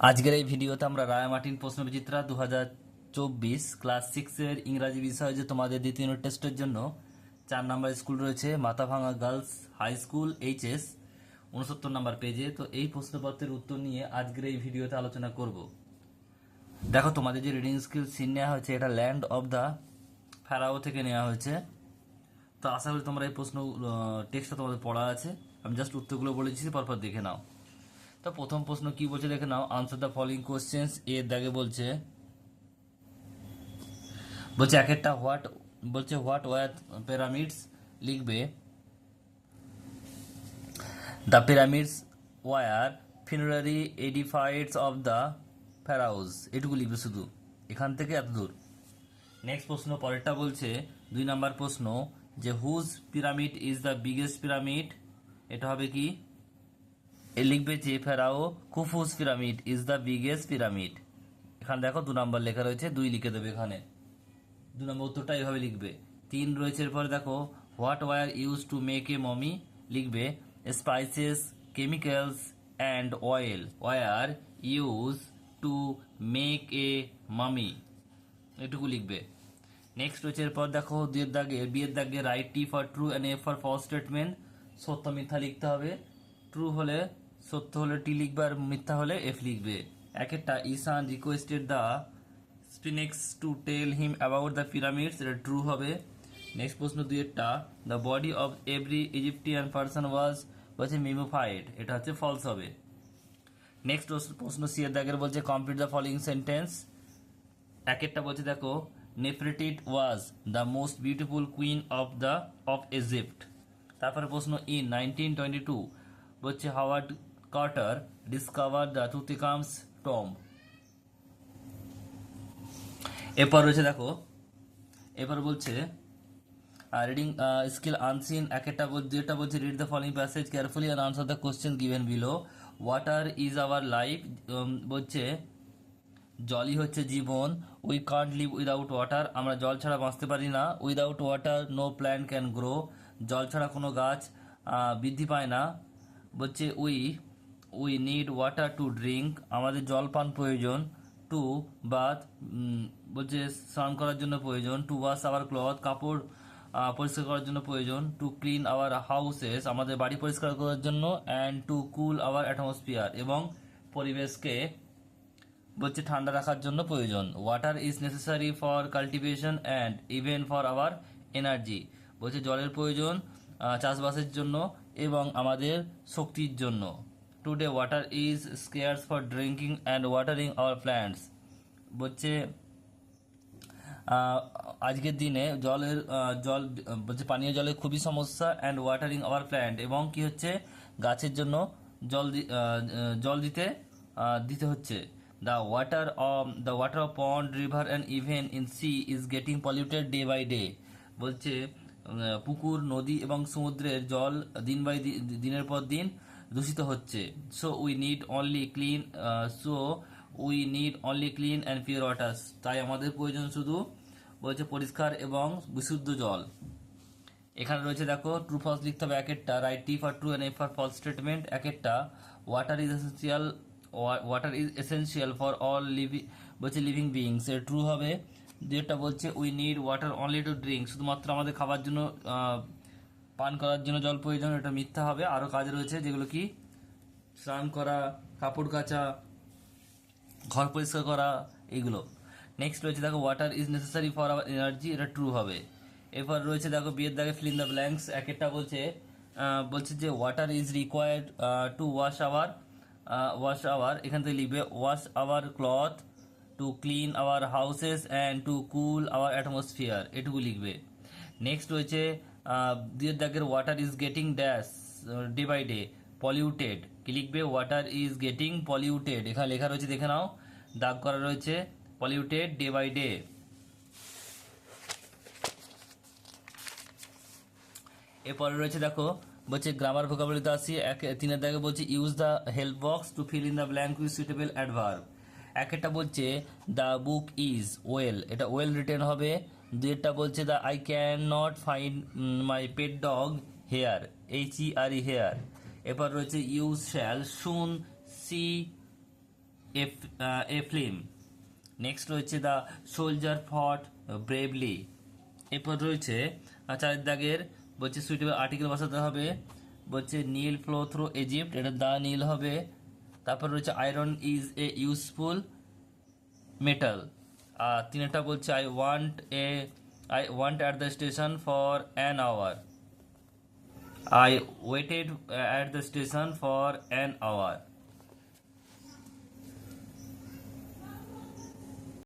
আজকের এই ভিডিওতে আমরা রায় মার্টিন প্রশ্নবিচিত্রা 2024 ক্লাস 6-এর ইংরাজি বিষয়ে যে তোমাদের দ্বিতীয় ইউনিট টেস্টের জন্য 4 নম্বর স্কুল রয়েছে Mathabhanga girls high school HS 69 number পেজে। তো এই প্রশ্নপত্রের উত্তর নিয়ে আজকের এই ভিডিওতে আলোচনা করব। দেখো, তোমাদের যে রিডিং স্কিল সিন নেওয়া হয়েছে এটা ল্যান্ড অফ দ্য ফ্যারাও থেকে নেওয়া হয়েছে। তো আশা করি তোমরা এই প্রশ্ন টেক্সটটা তোমাদের পড়া আছে। আমি জাস্ট উত্তরগুলো বলে দিচ্ছি, পরপর দেখে নাও। তো প্রথম প্রশ্ন কি বলছে দেখে নাও। আনসার দ্য ফলোইং কোশ্চেন্স এর দাগে বলছে এক একটা হোয়াট ওয়ার পিরামিডস লিখবে। The pyramids were funerary edifices of the pharaohs, এটুকু লিখবে শুধু, এখান থেকে এত দূর। নেক্সট প্রশ্ন পরেরটা বলছে 2 নাম্বার প্রশ্ন যে whose pyramid is the biggest pyramid, এটা হবে কি লিখবে যে pharaoh Khufu's pyramid is the biggest pyramid. এখানে দেখো 2 নাম্বার লেখা রয়েছে, 2 লিখে দেবে এখানে। 2 নম্বর উত্তরটা এইভাবে লিখবে। 3 রয়েছে, এরপরে দেখো what were use to make a mummy, লিখবে spices chemicals and oil were use to make a mummy, এটুকু লিখবে। নেক্সট রয়েছে এরপর দেখো বিয়ের দাগে write T for true and A for false statement. সত্য মিথ্যা লিখতে হবে। ট্রু হলে সত্য হলে টি লিখবে, আর মিথ্যা হলে এফ লিখবে। এক একটা Ishan requested the sphinx to tell him about the pyramids, এটা ট্রু হবে। নেক্সট প্রশ্ন 2 the body of every Egyptian person was বলছে মিমোফাইড, এটা হচ্ছে ফলস হবে। নেক্সট প্রশ্ন সি এর দাগের বলছে কমপ্লিট দ্য ফলোইং সেন্টেন্স। এক একটা বলছে দেখো Nefertiti was the most beautiful queen of Egypt. তারপরে প্রশ্ন ইন 1922 বলছে Howard Carter discover the Tutankhamun's tomb. এরপর রয়েছে দেখো, এরপর বলছে রিডিং স্কিল আনসিন। যেটা বলছে read the following passage carefully and answer the question given below. Water is our life, বলছে জলই হচ্ছে জীবন। We can't live without water, আমরা জল ছাড়া বাঁচতে পারি না। Without water no plant can grow, জল ছাড়া কোনো গাছ বৃদ্ধি পায় না। বলছে we need water to drink, আমাদের জল পান প্রয়োজন। টু বাথ, বলছে স্নান করার জন্য প্রয়োজন। টু ওয়াশ আওয়ার ক্লথ, কাপড় পরিষ্কার করার জন্য প্রয়োজন। টু ক্লিন আওয়ার হাউসেস, আমাদের বাড়ি পরিষ্কার করার জন্য। And to cool our atmosphere, এবং পরিবেশকে বলছে ঠান্ডা রাখার জন্য প্রয়োজন। Water is necessary for cultivation and even for our energy, বলছে জলের প্রয়োজন চাষবাসের জন্য এবং আমাদের শক্তির জন্য। Today water is scarce for drinking and watering our plants, বলছে আজকের দিনে জল বলছে পানীয় জলের খুবই সমস্যা। অ্যান্ড ওয়াটারিং আওয়ার প্ল্যান্ট, এবং কি হচ্ছে গাছের জন্য জল দিতে হচ্ছে। The water of pond river and even in sea is getting polluted day by day, বলছে পুকুর নদী এবং সমুদ্রের জল দিনের পর দিন দূষিত হচ্ছে। So we need only clean and pure water, তাই আমাদের প্রয়োজন শুধু বলছে পরিষ্কার এবং বিশুদ্ধ জল। এখানে রয়েছে দেখো ট্রু ফলস লিখতে হবে এক একটা। Write T for true and A for false statement. এক একটা water is essential for all living beings, এর ট্রু হবে। যেটা বলছে we need water only to drink, শুধুমাত্র আমাদের খাবার জন্য পান করার জন্য জল প্রয়োজন, এটা মিথ্যা হবে। আরও কাজ রয়েছে যেগুলো কি স্নান করা, কাপড় কাচা, ঘর পরিষ্কার করা, এইগুলো। নেক্সট রয়েছে দেখো water is necessary for our energy, এটা ট্রু হবে। এরপর রয়েছে দেখো বিয়ের দাগে ফিল ইন দ্য ব্ল্যাঙ্কস। এক একটা বলছে যে water is required to wash our, এখান থেকে লিখবে wash our cloth, to clean our houses and to cool our atmosphere, এটুকু লিখবে। নেক্সট রয়েছে বিয়ের দাগের water is getting dash day by day polluted, কি লিখবে ওয়াটার ইজ গেটিং পলিউটেড, এখানে লেখা রয়েছে দেখে নাও, দাগ করা রয়েছে পলিউটেড ডে বাই ডে। এরপরে রয়েছে দেখো বলছে গ্রামার ভোকাবুলারিতে আসি। 3 দাগে বলছে use the help box to fill in the blank with suitable adverb. এক একটা বলছে দ্য বুক ইজ ওয়েল, এটা ওয়েল রিটেন হবে। দুইটা বলছে the I can not find my pet dog here, HERE here. এরপর রয়েছে use shall soon see a film. Next রয়েছে দ্য সোলজার ফট ব্রেভলি। এরপর রয়েছে চারের দাগের বলছে সুইটেবল আর্টিকেল বসাতে হবে, বলছে নীল ফ্লো থ্রু ইজিপ্ট, এটা দা নীল হবে। তারপর রয়েছে iron is a useful metal. আর তিনটা বলছে I want at the station for an hour, I waited at the station for an hour.